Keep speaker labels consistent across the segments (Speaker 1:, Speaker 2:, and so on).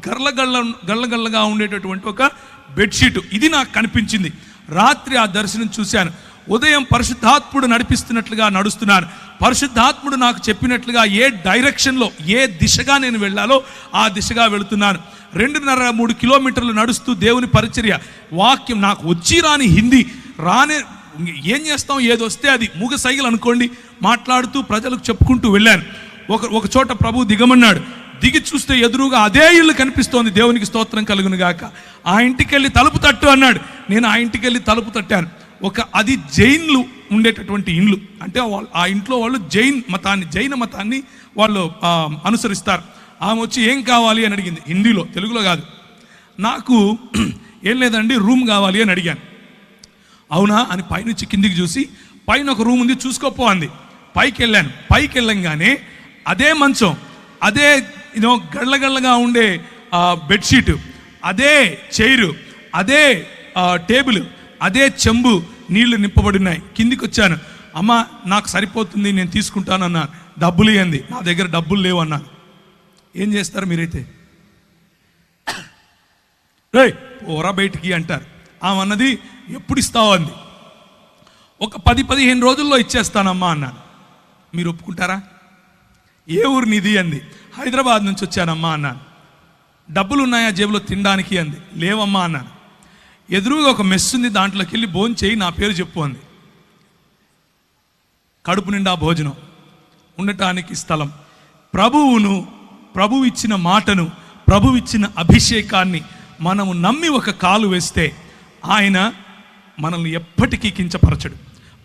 Speaker 1: గళ్ళగా ఉండేటటువంటి ఒక బెడ్షీట్, ఇది నాకు కనిపించింది. రాత్రి ఆ దర్శనం చూశాను. ఉదయం పరిశుద్ధాత్ముడు నడిపిస్తున్నట్లుగా నడుస్తున్నాను. పరిశుద్ధాత్ముడు నాకు చెప్పినట్లుగా ఏ డైరెక్షన్లో, ఏ దిశగా నేను వెళ్ళాలో ఆ దిశగా వెళుతున్నాను. 2.5-3 కిలోమీటర్లు నడుస్తూ దేవుని పరిచర్య, వాక్యం నాకు వచ్చి రాని హిందీ రానే, ఏం చేస్తాం, ఏదొస్తే అది మూగ సైగలు అనుకోండి, మాట్లాడుతూ ప్రజలకు చెప్పుకుంటూ వెళ్ళాను. ఒక చోట ప్రభు దిగమన్నాడు. దిగి చూస్తే ఎదురుగా అదే ఇల్లు కనిపిస్తోంది. దేవునికి స్తోత్రం కలుగును గాక. ఆ ఇంటికి వెళ్ళి తలుపు తట్టు అన్నాడు. నేను ఆ ఇంటికి వెళ్ళి తలుపు తట్టాను. అది జైన్లు ఉండేటటువంటి ఇండ్లు. అంటే ఆ ఇంట్లో వాళ్ళు జైన మతాన్ని వాళ్ళు అనుసరిస్తారు. ఆమె వచ్చి ఏం కావాలి అని అడిగింది, హిందీలో, తెలుగులో కాదు. నాకు ఏం లేదండి, రూమ్ కావాలి అని అడిగాను. అవునా అని పైనుంచి కిందికి చూసి, పైన ఒక రూమ్ ఉంది చూసుకోపో అంది. పైకి వెళ్ళాను. పైకి వెళ్ళంగానే అదే మంచం, అదే గళ్ళగా ఉండే బెడ్షీటు, అదే చైరు, అదే టేబుల్, అదే చెంబు, నీళ్లు నింపబడినాయి. కిందికి వచ్చాను. అమ్మ నాకు సరిపోతుంది, నేను తీసుకుంటానన్నా. డబ్బులు ఇవ్వండి. నా దగ్గర డబ్బులు లేవు అన్నాను. ఏం చేస్తారు మీరైతే? రేయ్ ఓరా బయటికి అంటారు. ఆమె అన్నది ఎప్పుడు ఇస్తావు అంది. ఒక 10-15 రోజుల్లో ఇచ్చేస్తానమ్మా అన్నాను. మీరు ఒప్పుకుంటారా? ఏ ఊరు నీది అంది. హైదరాబాద్ నుంచి వచ్చానమ్మా అన్నాను. డబ్బులు ఉన్నాయా జేబులో తినడానికి అంది. లేవమ్మా అన్నాను. ఎదురుగా ఒక మెస్ ఉంది, దాంట్లోకి వెళ్ళి భోజనం చేయి, నా పేరు చెప్పు అంది. కడుపు నిండా భోజనం, ఉండటానికి స్థలం. ప్రభువు ఇచ్చిన మాటను, ప్రభువు ఇచ్చిన అభిషేకాన్ని మనము నమ్మి ఒక కాలు వేస్తే ఆయన మనల్ని ఎప్పటికీ కించపరచడు.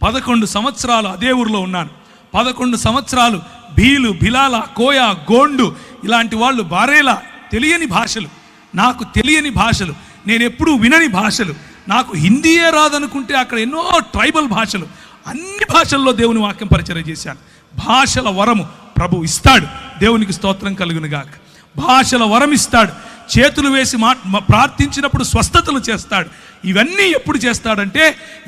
Speaker 1: 11 సంవత్సరాలు అదే ఊరిలో ఉన్నాను. 11 సంవత్సరాలు భీలు, బిలాల, కోయ, గోండు ఇలాంటి వాళ్ళు, బారేలా, తెలియని భాషలు, నాకు తెలియని భాషలు, నేను ఎప్పుడూ వినని భాషలు, నాకు హిందీయే రాదనుకుంటే అక్కడ ఎన్నో ట్రైబల్ భాషలు, అన్ని భాషల్లో దేవుని వాక్యం పరిచయం చేశాను. భాషల వరము ప్రభు ఇస్తాడు. దేవునికి స్తోత్రం కలుగును గాక. భాషల వరం ఇస్తాడు. చేతులు వేసి ప్రార్థించినప్పుడు స్వస్థతలు చేస్తాడు. ఇవన్నీ ఎప్పుడు చేస్తాడంటే,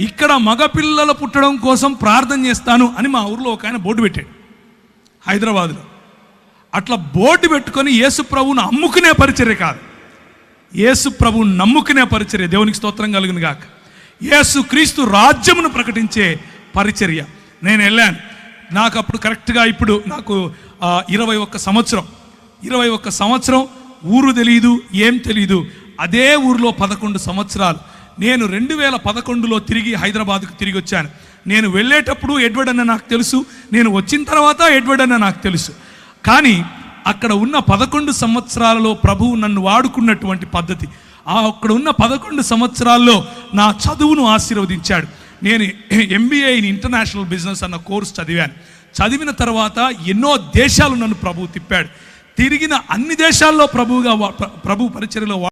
Speaker 1: ఇక్కడ మగపిల్లలు పుట్టడం కోసం ప్రార్థన చేస్తాను అని మా ఊర్లో ఒక ఆయన బోర్డు పెట్టాడు, హైదరాబాదులో. అట్లా బోర్డు పెట్టుకొని యేసు ప్రభువును అమ్ముకునే పరిచర్య కాదు, యేసు ప్రభువును నమ్ముకునే పరిచర్య. దేవునికి స్తోత్రం కలుగును గాక. యేసు క్రీస్తు రాజ్యమును ప్రకటించే పరిచర్య. నేను వెళ్ళాను. నాకు అప్పుడు కరెక్ట్గా ఇప్పుడు నాకు 21 సంవత్సరం. ఊరు తెలియదు, ఏం తెలియదు. అదే ఊరిలో 11 సంవత్సరాలు. నేను 2011లో తిరిగి హైదరాబాద్కు తిరిగి వచ్చాను. నేను వెళ్ళేటప్పుడు ఎడ్వర్డ్ అన్న నాకు తెలుసు, నేను వచ్చిన తర్వాత ఎడ్వర్డ్ అన్న నాకు తెలుసు. కానీ అక్కడ ఉన్న 11 సంవత్సరాలలో ప్రభువు నన్ను వాడుకున్నటువంటి పద్ధతి, అక్కడ ఉన్న 11 సంవత్సరాల్లో నా చదువును ఆశీర్వదించాడు. నేను MBA ఇన్ ఇంటర్నేషనల్ బిజినెస్ అన్న కోర్స్ చదివాను. చదివిన తర్వాత ఎన్నో దేశాలు నన్ను ప్రభువు తిప్పాడు. తిరిగిన అన్ని దేశాల్లో ప్రభు పరిచర్యలో